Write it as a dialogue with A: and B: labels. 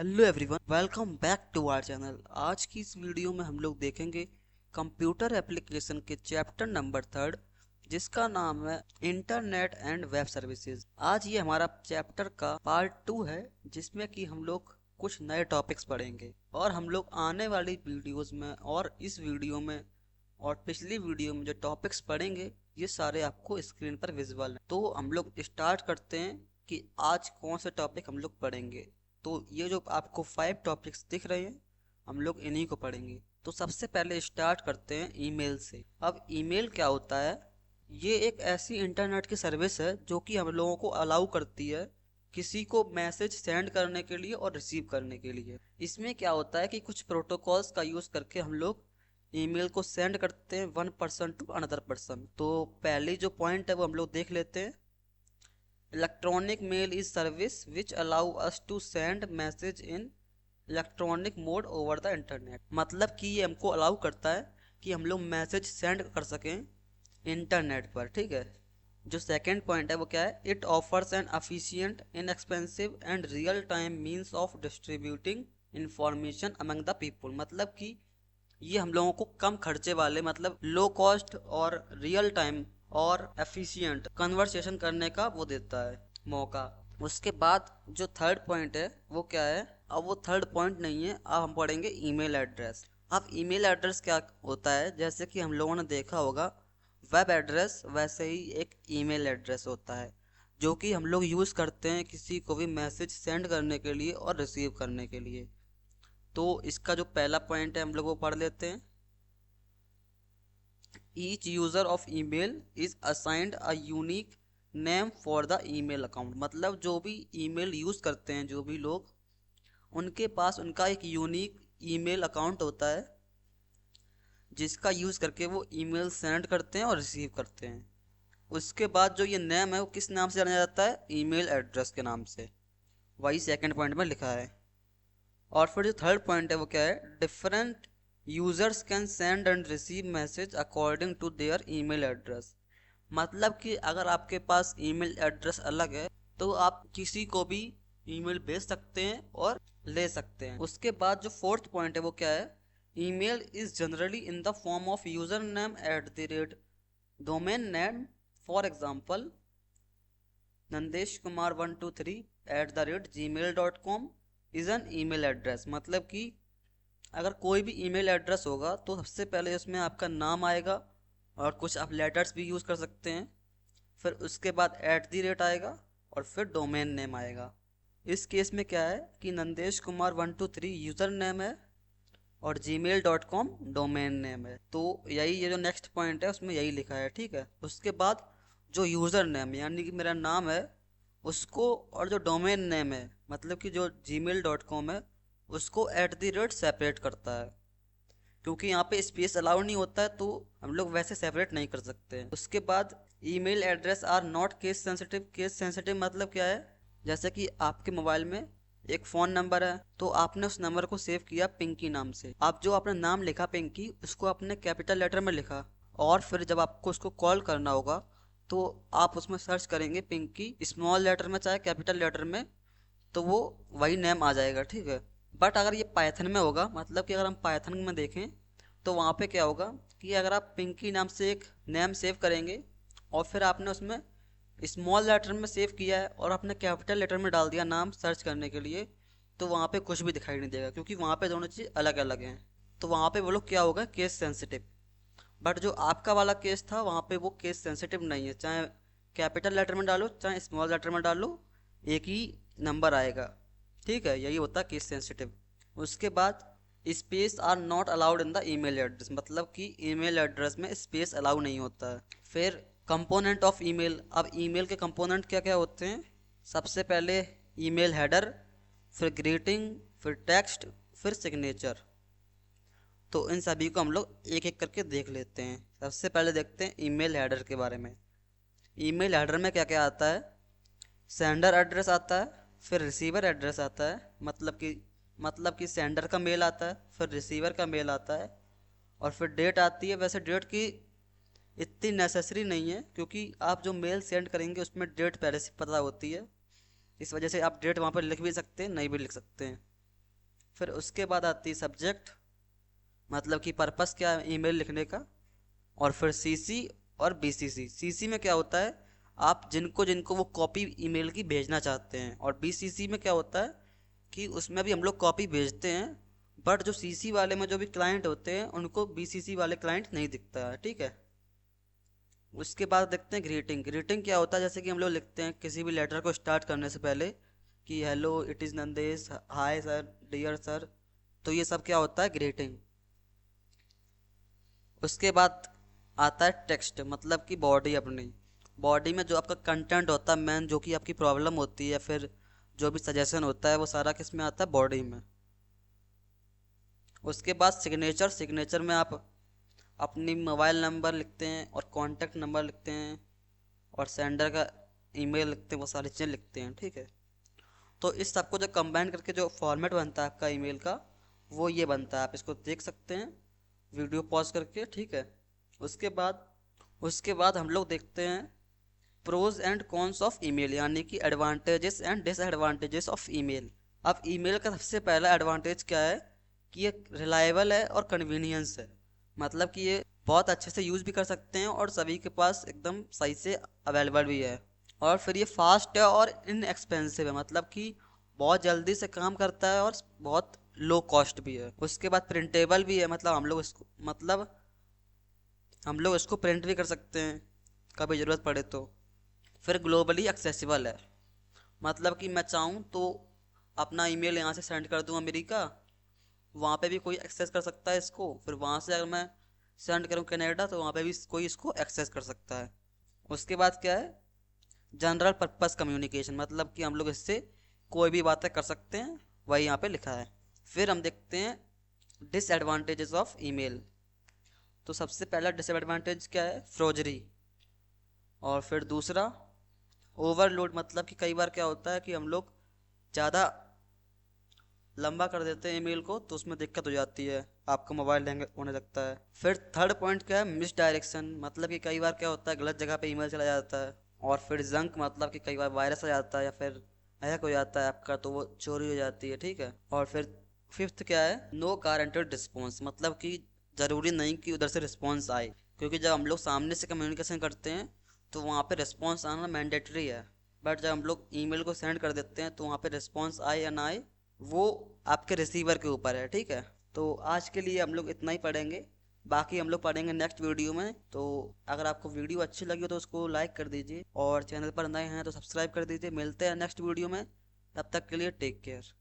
A: Hello everyone, welcome back to our channel. आज की इस वीडियो में हम लोग देखेंगे कंप्यूटर एप्लीकेशन के चैप्टर नंबर 3 जिसका नाम है इंटरनेट एंड वेब सर्विसेज। आज ये हमारा चैप्टर का पार्ट 2 है जिसमें कि हम लोग कुछ नए टॉपिक्स पढ़ेंगे और हम लोग आने वाली वीडियोस में और इस वीडियो में और पिछली वीडियो में जो टॉपिक्स पढ़ेंगे ये सारे आपको स्क्रीन पर विजिबल हैं। तो हम लोग स्टार्ट करते हैं कि आज कौन से टॉपिक हम लोग पढ़ेंगे। तो ये जो आपको 5 टॉपिक्स दिख रहे हैं हम लोग इन्हीं को पढ़ेंगे। तो सबसे पहले स्टार्ट करते हैं ईमेल से। अब ईमेल क्या होता है? ये एक ऐसी इंटरनेट की सर्विस है जो कि हम लोगों को अलाउ करती है किसी को मैसेज सेंड करने के लिए और रिसीव करने के लिए। इसमें क्या होता है कि कुछ प्रोटोकॉल्स का यूज़ करके हम लोग ईमेल को सेंड करते हैं one person to another person. तो पहली जो पॉइंट है वो हम लोग देख लेते हैं। Electronic mail is service which allow us to send message in electronic mode over the internet. मतलब कि ये हमको अलाउ करता है कि हम लोग मैसेज सेंड कर सकें इंटरनेट पर। ठीक है। जो सेकेंड पॉइंट है वो क्या है? It offers N efficient, inexpensive and real time means of distributing information among the people. मतलब कि ये हम लोगों को कम खर्चे वाले, मतलब लो कॉस्ट और रियल टाइम और एफिशिएंट कन्वर्सेशन करने का वो देता है मौका। उसके बाद जो थर्ड पॉइंट है वो क्या है? अब वो थर्ड पॉइंट नहीं है, अब हम पढ़ेंगे ईमेल एड्रेस। अब ईमेल एड्रेस क्या होता है? जैसे कि हम लोगों ने देखा होगा वेब एड्रेस, वैसे ही एक ईमेल एड्रेस होता है जो कि हम लोग यूज़ करते हैं किसी को भी मैसेज सेंड करने के लिए और रिसीव करने के लिए। तो इसका जो पहला पॉइंट है हम लोग वो पढ़ लेते हैं। Each user of email is assigned a unique name for the email account. मतलब जो भी ईमेल यूज़ करते हैं जो भी लोग, उनके पास उनका एक यूनिक ईमेल अकाउंट होता है जिसका यूज़ करके वो ईमेल सेंड करते हैं और रिसीव करते हैं। उसके बाद जो ये नेम है वो किस नाम से जाना जाता है? ईमेल एड्रेस के नाम से। वही सेकंड पॉइंट में लिखा है। और फिर जो थर्ड पॉइंट है वो क्या है? Different users can send and receive message according to their email address. मतलब कि अगर आपके पास ईमेल एड्रेस अलग है तो आप किसी को भी ईमेल भेज सकते हैं और ले सकते हैं। उसके बाद जो फोर्थ पॉइंट है वो क्या है? Email is generally in the form of user name at the rate domain name. For example Nandesh Kumar 123 @gmail.com is an email address. मतलब कि अगर कोई भी ईमेल एड्रेस होगा तो सबसे पहले उसमें आपका नाम आएगा और कुछ आप लेटर्स भी यूज़ कर सकते हैं, फिर उसके बाद @ आएगा और फिर डोमेन नेम आएगा। इस केस में क्या है कि नंदेश कुमार 123 यूज़र नेम है और gmail.com डोमेन नेम है। तो यही ये जो नेक्स्ट पॉइंट है उसमें यही लिखा है। ठीक है। उसके बाद जो यूज़र नेम यानी कि मेरा नाम है उसको, और जो डोमेन नेम है मतलब कि जो gmail.com है उसको @ सेपरेट करता है, क्योंकि यहाँ पे स्पेस अलाउ नहीं होता है तो हम लोग वैसे सेपरेट नहीं कर सकते हैं। उसके बाद email address are not case sensitive. Case sensitive मतलब क्या है? जैसे कि आपके मोबाइल में एक फ़ोन नंबर है तो आपने उस नंबर को सेव किया पिंकी नाम से। आप जो आपने नाम लिखा पिंकी उसको आपने कैपिटल लेटर में लिखा और फिर जब आपको उसको कॉल करना होगा तो आप उसमें सर्च करेंगे पिंकी स्मॉल लेटर में चाहे कैपिटल लेटर में, तो वो वही नेम आ जाएगा। ठीक है। बट अगर ये पाइथन में होगा, मतलब कि अगर हम पाइथन में देखें तो वहाँ पे क्या होगा कि अगर आप पिंकी नाम से एक नेम सेव करेंगे और फिर आपने उसमें स्मॉल लेटर में सेव किया है और आपने कैपिटल लेटर में डाल दिया नाम सर्च करने के लिए, तो वहाँ पे कुछ भी दिखाई नहीं देगा क्योंकि वहाँ पे दोनों चीज़ अलग अलग हैं। तो वहाँ पे वो लोग क्या होगा? Case sensitive. बट जो आपका वाला केस था वहाँ पे वो केस सेंसिटिव नहीं है, चाहे कैपिटल लेटर में डालो चाहे स्मॉल लेटर में डालो एक ही नंबर आएगा। ठीक है। यही होता है केस सेंसिटिव। उसके बाद space are not allowed in the email address. मतलब कि ईमेल एड्रेस में स्पेस अलाउ नहीं होता है। फिर कंपोनेंट ऑफ ईमेल। अब ईमेल के कंपोनेंट क्या क्या होते हैं? सबसे पहले ईमेल हेडर, फिर ग्रीटिंग, फिर टेक्स्ट, फिर सिग्नेचर। तो इन सभी को हम लोग एक एक करके देख लेते हैं। सबसे पहले देखते हैं ईमेल हेडर के बारे में। ईमेल हेडर में क्या क्या आता है? सेंडर एड्रेस आता है, फिर रिसीवर एड्रेस आता है, मतलब कि सेंडर का मेल आता है, फिर रिसीवर का मेल आता है, और फिर डेट आती है। वैसे डेट की इतनी नेसेसरी नहीं है क्योंकि आप जो मेल सेंड करेंगे उसमें डेट पहले से पता होती है, इस वजह से आप डेट वहाँ पर लिख भी सकते हैं नहीं भी लिख सकते हैं। फिर उसके बाद आती है सब्जेक्ट, मतलब कि पर्पस क्या है ईमेल लिखने का। और फिर सीसी और बीसीसी। सीसी में क्या होता है, आप जिनको जिनको वो कॉपी ईमेल की भेजना चाहते हैं। और बीसीसी में क्या होता है कि उसमें भी हम लोग कॉपी भेजते हैं, बट जो सीसी वाले में जो भी क्लाइंट होते हैं उनको बीसीसी वाले क्लाइंट नहीं दिखता है, ठीक है। उसके बाद देखते हैं ग्रीटिंग। ग्रीटिंग क्या होता है, जैसे कि हम लोग लिखते हैं किसी भी लेटर को स्टार्ट करने से पहले कि hello it is Nandesh, hi sir, dear sir. तो ये सब क्या होता है, ग्रीटिंग। उसके बाद आता है टेक्स्ट, मतलब कि बॉडी अपनी। बॉडी में जो आपका कंटेंट होता है मेन, जो कि आपकी प्रॉब्लम होती है, फिर जो भी सजेशन होता है वो सारा किस में आता है, बॉडी में। उसके बाद सिग्नेचर। सिग्नेचर में आप अपनी मोबाइल नंबर लिखते हैं और कॉन्टैक्ट नंबर लिखते हैं और सेंडर का ईमेल लिखते हैं, वो सारी चीज़ें लिखते हैं, ठीक है। तो इस सबको जो कंबाइन करके जो फॉर्मेट बनता है आपका ईमेल का, वो ये बनता है। आप इसको देख सकते हैं वीडियो पॉज करके, ठीक है। उसके बाद उसके बाद हम लोग देखते हैं pros and cons of email, यानी कि advantages and disadvantages of email. अब ईमेल का सबसे पहला एडवांटेज क्या है कि ये रिलायबल है और कन्वीनियंस है। मतलब कि ये बहुत अच्छे से यूज़ भी कर सकते हैं और सभी के पास एकदम सही से अवेलेबल भी है। और फिर ये फास्ट है और इनएक्सपेंसिव है, मतलब कि बहुत जल्दी से काम करता है और बहुत लो कॉस्ट भी है। उसके बाद प्रिंटेबल भी है, हम लोग इसको प्रिंट भी कर सकते हैं कभी ज़रूरत पड़े तो। फिर ग्लोबली एक्सेसिबल है, मतलब कि मैं चाहूँ तो अपना ईमेल यहाँ से सेंड कर दूँ अमेरिका, वहाँ पे भी कोई एक्सेस कर सकता है इसको। फिर वहाँ से अगर मैं सेंड करूँ कनाडा तो वहाँ पे भी कोई इसको एक्सेस कर सकता है। उसके बाद क्या है, जनरल पर्पस कम्युनिकेशन, मतलब कि हम लोग इससे कोई भी बातें कर सकते हैं, वही यहाँ पे लिखा है। फिर हम देखते हैं डिसएडवांटेजेस ऑफ ईमेल। तो सबसे पहला डिसएडवांटेज क्या है, फ्रोजरी। और फिर दूसरा ओवरलोड, मतलब कि कई बार क्या होता है कि हम लोग ज़्यादा लंबा कर देते हैं ईमेल को तो उसमें दिक्कत हो जाती है, आपका मोबाइल हैंग होने लगता है। फिर थर्ड पॉइंट क्या है, मिस डायरेक्शन, मतलब कि कई बार क्या होता है गलत जगह पे ईमेल चला जाता है। और फिर जंक, मतलब कि कई बार वायरस आ जाता है या फिर हैक हो जाता है आपका, तो वो चोरी हो जाती है, ठीक है। और फिर फिफ्थ क्या है, नो गारंटेड रिस्पॉन्स, मतलब कि ज़रूरी नहीं कि उधर से रिस्पॉन्स आए, क्योंकि जब हम लोग सामने से कम्युनिकेशन करते हैं तो वहाँ पे रिस्पॉन्स आना मैंडेटरी है। बट जब हम लोग ईमेल को सेंड कर देते हैं तो वहाँ पे रिस्पॉन्स आए या ना आए वो आपके रिसीवर के ऊपर है, ठीक है। तो आज के लिए हम लोग इतना ही पढ़ेंगे, बाकी हम लोग पढ़ेंगे नेक्स्ट वीडियो में। तो अगर आपको वीडियो अच्छी लगी हो तो उसको लाइक कर दीजिए और चैनल पर नए हैं तो सब्सक्राइब कर दीजिए। मिलते हैं नेक्स्ट वीडियो में, तब तक के लिए टेक केयर।